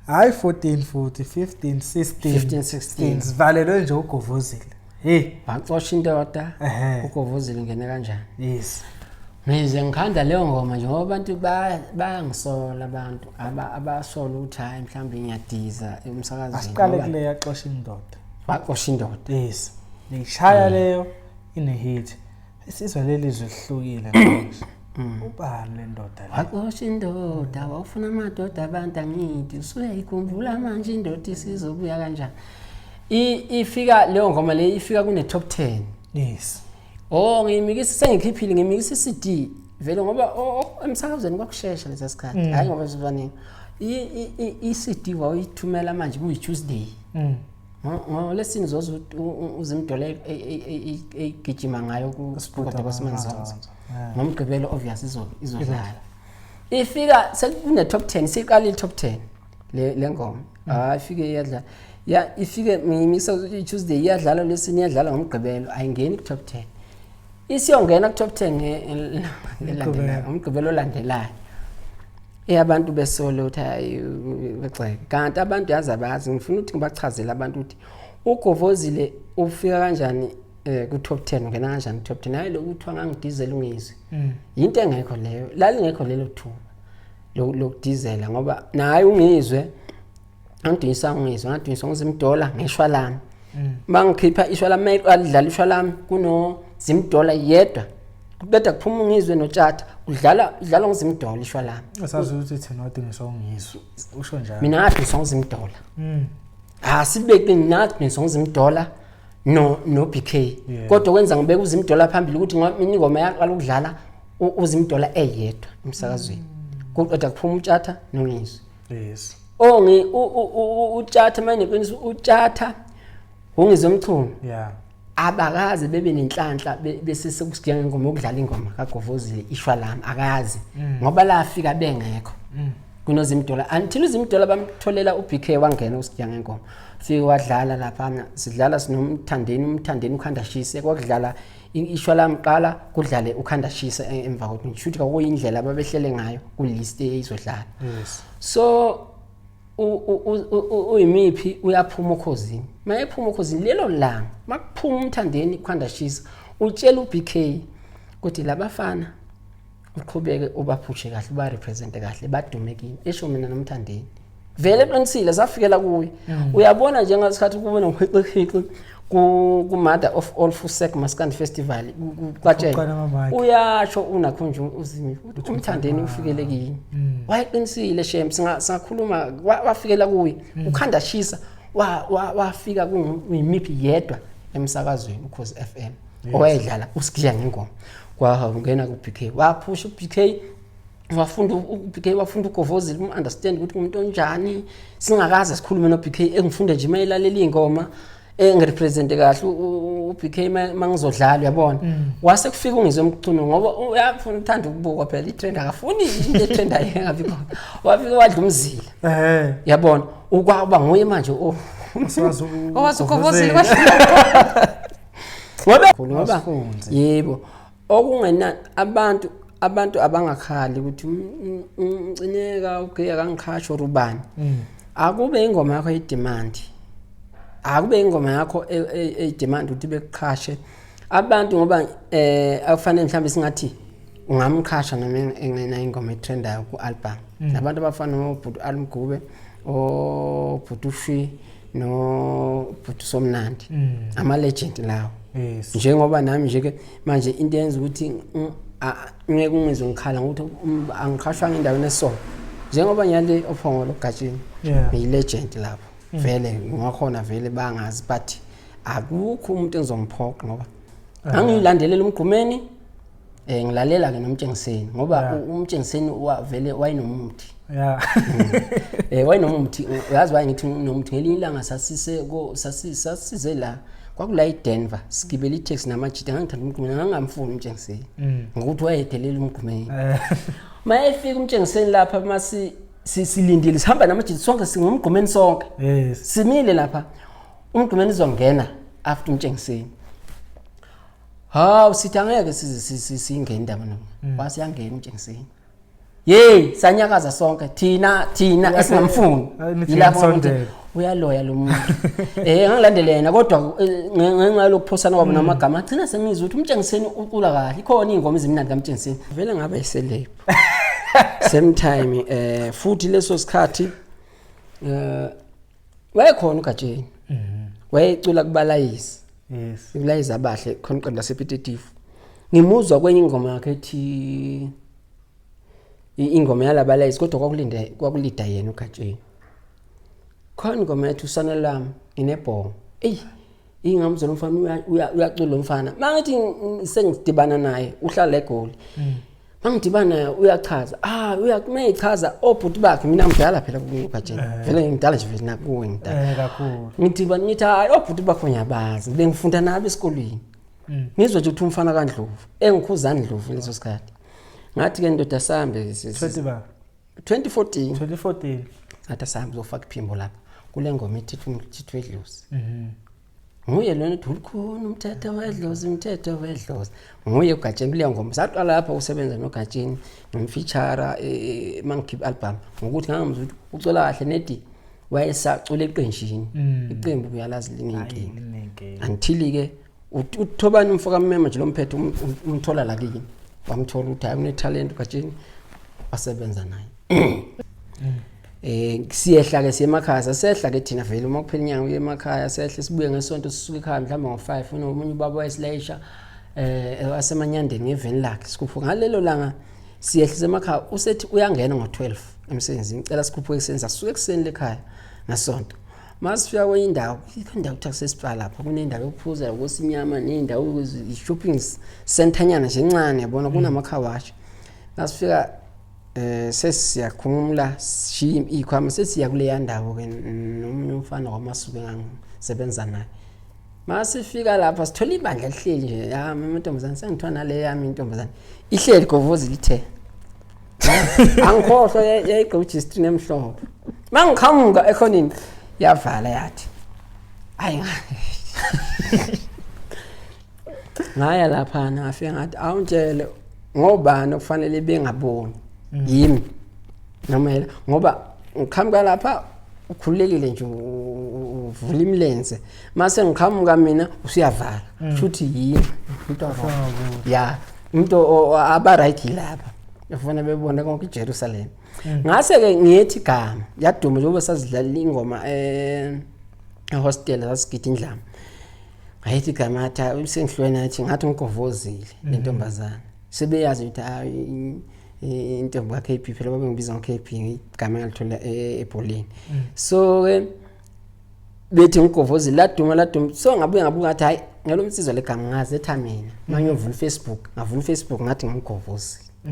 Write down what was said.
hayi 14 futhi 15 16 sivalelwe nje ugovozile hey baxosha indoda ugovozile ngene kanjani yes ngize ngikhanda leyo ngoma nje ngoba abantu bayangisola abantu abasola ukuthi hayi mhlawumbe ngiyadiza emsakazweni asiqale kule yaxosha indoda baxosha indoda yes nishaya leyo ine hit isizwe lelizwe lihlukile manje ubani le ndoda la baxosha indoda wafuna amadoda abantu angithi usuyayikhumbula manje indoda isizobuya kanjani ifika leyo ngoma le ifika kune top 10 yes ngimikisi sengikhiphile ngimikisi CD vele ngoba emsakazweni kwakusheshsha lesa sikhathi hayi ngoba sivane i-CD wayithumela manje kuyi Tuesday ngolesini zozo uzimdola egijima ngayo ku sport kwasemanzansi ngomgqibelo obvious izodlala ifika sekune top 10 siqala top 10 le ngoma ifike iyadla ifike ngimisa i-Tuesday iyadlala lesini iyadlala ngomgqibelo ayingeni ku top 10 isiyongena ku top 10 ngelandelayo umgqibelo olandelayo abantu besolo beceke kanti abantu yazabazi ngifuna ukuthi ngibachazele abantu ukuthi ugovozile ufika kanjani ku top 10 ngena kanjani top 10 hayi lokuthiwa ngangidizela ungizwe into engekho leyo lalingekho lelo thuba lokudizela ngoba naye ungizwe angidisa ungizwe ngadisa ngizimdola ngeshwa lami mangikhipha ishwa lami alidlala ishwa lami kuno zimdola yedwa kubeda kuphuma ungizwe noTshatha udlala ngizimdola ishwa lami asazi ukuthi thina wadingiswa ungizwe usho njalo mina ngadisa ngizimdola sibeke nathi ngizimdola no BK kodwa kwenza ngibeka uzimdola phambili ukuthi mina ingoma yaqala ukudlala uzimdola eyedwa emsakazweni kodwa kuphuma uTshatha nongizwe yes uTshatha manje kwenza uTshatha ungizwe umchunu abakazi bebe nenhlanhla bese sekusigiya ngengoma yokudlala ingoma kaGovozile ishwa lami akazi ngoba la afika bengekho kunozimdola until uzimdola bamtholela uBK wangena usigiya ngengoma fika wadlala lapha sidlala umthandeni ukhandashise kwakudlala ishwa lami qala kudlale ukhandashise emva kokuthi ngishuthi kwakuyindlela ababehlele ngayo ku list eyizodlala so uyimipi uyaphuma ukhosini mayephuma ukhosini lelo langa makuphuma umthandeni ukhandashisa utshela uBK ukuthi labafana uqhubeke ubaphushe kahle ba represent kahle badume kini esho mina nomthandeni vele eqinisile safikela kuye uyabona njengasikhathi kubona uhiqhiqhi ku Mother of All Fusek Maskandi Festival kuqatshela uyasho unakhonje uzimi umthandeni ufikele kini wayeqinisile shem singakhuluma wafikela kuye ukhandashisa wafika kuyimipi yedwa emsakazweni ukhozi FM owayedlala usigiya ngengoma kwahangena ku BK waphusha uBK wafunda uGovozile understand ukuthi umuntu onjani singakaze sikhulume no BK engifunde nje mayilalela ingoma engirepresent kahle uBK mangizodlala uyabona wase kufika ungizwe umculo ngoba uyafuna uthanda ukubuka phela itrend akafuni into etrend ayingabi khona wafika wadla umzila yabona ukwaba nguye manje owazi uGovozile ngoba yebo okungena abantu abangakhali ukuthi umcineka okay akangikhasho rubani akube ingoma yakho edemand akube ingoma yakho edemand ukuthi bekukhashe abantu ngoba akufanele mhlawumbe singathi ungamkhasha noma engena ingoma etrendayo ku album nabantu abafana noBhuti Almgube oBhutushi noBhuti Somnandi ama legend lawo njengoba nami nje ke manje into yenza ukuthi ngeke ungizwe ngikhala ukuthi angikhashwa ngendaweni esona njengoba nyale ophongolo gatshini ngiyilegend lapho vele ngakhona vele bangazi but akukho umuntu engizomphoqa ngoba angiyilandelela umgqumeni ngilalela ke nomtshengiseni ngoba umtshengiseni vele wayinomuthi wayinomuthi uyazi wayengithi nomuthi ngelinye ilanga sasize la kwakula eDenver sigibela itaxi namajita ngangithanda umgqumeni ngangamfuni umtshengiseni ngokuthi wayedelela umgqumeni mayefika umtshengiseni lapha masi silindile sihamba namajita sonke singumgqumeni sonke simile lapha umgqumeni izongena after umtshengiseni sithi angeke singene indaba noma wasiyangena umtshengiseni Hey sanyakaza sonke thina esingamfuni yilapho uyaloya lo muntu ngilandele yena kodwa ngenxa lokuphosana kwabo namagama agcina sengizwe ukuthi umtshengiseni ucula kahle ikhona ingoma ezimnandi kaMtshengiseni vele ngabe iselebe same time futhi leso sikhathi wayekhona uGajeni wayecula kubalayisi kubalayisi abahle khona iqanda sepetitive ngimuzwa kwenye ingoma yakhe ethi ingoma yalabalayisi kodwa kwakulida yena uGajeni khona ingoma yathi usana lami inebhongo ingamzolo mfana uyacula umfana mangithi sengidibana naye uhlala eGoli mangidibana uyachaza uyakumeyichaza obhuti bakhe mina ngidala phela kuGajeni vele ngidala nje vele nakuwe ngidala kakhulu ngidibana ngithi obhuti bakho ngiyabazi bengifunda nabo esikolweni ngizwe nje ukuthi umfana kaNdlovu engikhuzana Ndlovu leso sikhathi ngathi ke ndoda sambe 2014 ngathi sambe uzofaka iphimbo lapha kule ngoma ethi wedlozi nguye lona uthi ukhona umthetho wedlozi nguye uGajeni kule ngoma saqala lapha usebenza noGajeni ngimfeature mangikhipha album ngokuthi ngamuzwa ukuthi ucula kahle nedi wayesacula eqenjini iqembu kuyalazi linenkinga until ke uthobani umfoka mmema nje lomphetho umthola la kini wamthola ukuthi ayune talent uGajeni wasebenza naye siyehla ke siyemakhaya sehla ke thina vele uma kuphela inyanga uyemakhaya sehle sibuye ngesonto sisuka ekhaya mhlawumbe ngo5 unomunye ubaba wayesilesha wasemanyandeni ngeveni lakhe sikhupha ngalelo langa siyehlise emakhaya usethi uyangena ngo12 emsebenzini ngicela sikhuphe esenza sisuke ekseni lekhaya ngasonto masifika kwenye indawo indawo uTaxispa lapha kunendawo yokuphuza kwesinyama nendawo i-shopping center nyana nje encane yabona kunamakhawashi nasifika sesiyakhumula shim ikhwama sesiya kule yandawo ke nomunye umfana kwamasuku engisebenza naye masifika lapha sithola ibandla lihleli nje ntombazana sengithiwa nale yami intombazana ihleli Govozile ithe angikhohlwa yayigojistri nemhlobo mangiqhamuka ekhonini yavala yathi hayi ngaya lapha ngafika ngathi awuntshele ngobani okufanele bengaboni yimi nomela ngoba ngiqhamuka lapha ukhululekile nje uvula imilenze mase ngiqhamuka mina usiyavala futhi yimi umuntu aba right lapha ufuna bebona konke iJerusalem ngase ke ngiyethi igama yaduma njengoba sazidlala ingoma hostel sasigida indlama ngayithi igama athi sengihlweni athi ngathi uGovozile lentombazana sebeyazi ukuthi intombi kaKP phela babengibiza ngoKP igama ngalithola eBolini so bethi uGovozile laduma so ngabuye ngabuka ngathi hayi ngalomsizwa legama ngaze ethamina manje ngivula iFacebook ngavula iFacebook ngathi ngumGovozile